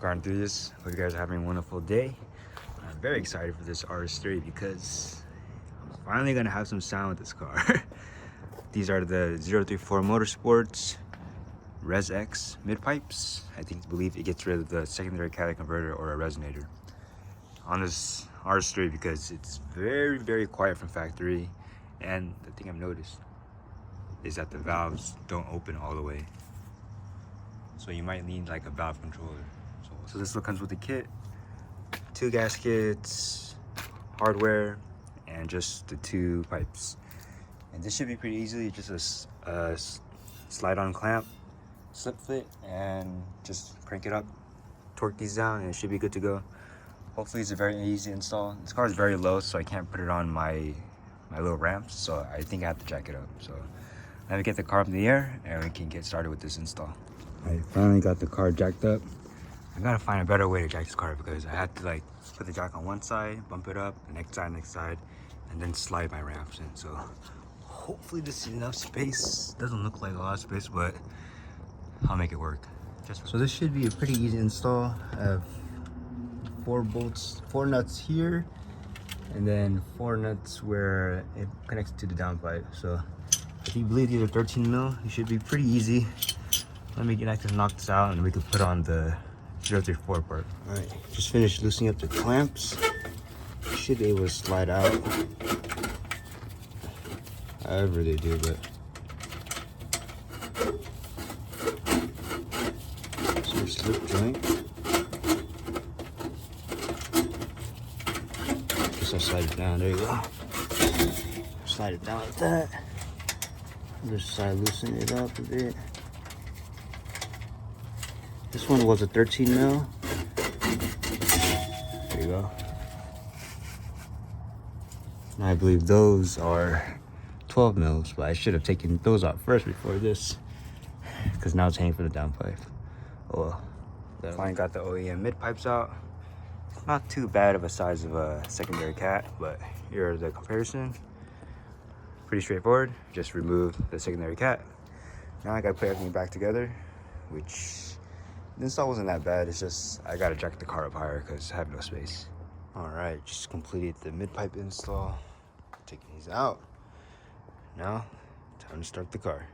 car enthusiasts. Hope you guys are having a wonderful day. I'm very excited for this Rs3 because I'm finally gonna have some sound with this car. These are the 034 Motorsports Rs3 Midpipes. I believe it gets rid of the secondary catalytic converter or a resonator on this Rs3 because it's very, very quiet from factory. And the thing I've noticed is that the valves don't open all the way. So you might need like a valve controller. So this comes with the kit, 2 gaskets, hardware, and just the 2 pipes. And this should be pretty easy, just a slide on clamp, slip fit, and just crank it up, torque these down, and it should be good to go. Hopefully it's a very easy install. This car is very low, so I can't put it on my little ramps, so I think I have to jack it up. So let me get the car up in the air and we can get started with this install. I finally got the car jacked up. I gotta find a better way to jack this car because I had to like put the jack on one side, bump it up, the next side, and then slide my ramps in. So hopefully this is enough space. Doesn't look like a lot of space, but I'll make it work. So this should be a pretty easy install. I have 4 bolts, 4 nuts here, and then 4 nuts where it connects to the downpipe. So if you believe these are 13 mil, it should be pretty easy. Let me knock this out and we can put on the 034 part. All right, just finished loosening up the clamps. Should be able to slide out. However they do, but some slip joint. Guess I'll slide it down. There you go. Slide it down like that. Other side, loosen it up a bit. This one was a 13 mil. There you go. And I believe those are 12 mils, but I should have taken those out first before this, because now it's hanging for the downpipe. Oh well. Finally got the OEM Midpipes out. It's not too bad of a size of a secondary cat, but here are the comparison. Pretty straightforward. Just remove the secondary cat. Now I gotta put everything back together, which the install wasn't that bad. It's just I gotta jack the car up higher because I have no space. All right, just completed the mid-pipe install. Taking these out. Now, time to start the car.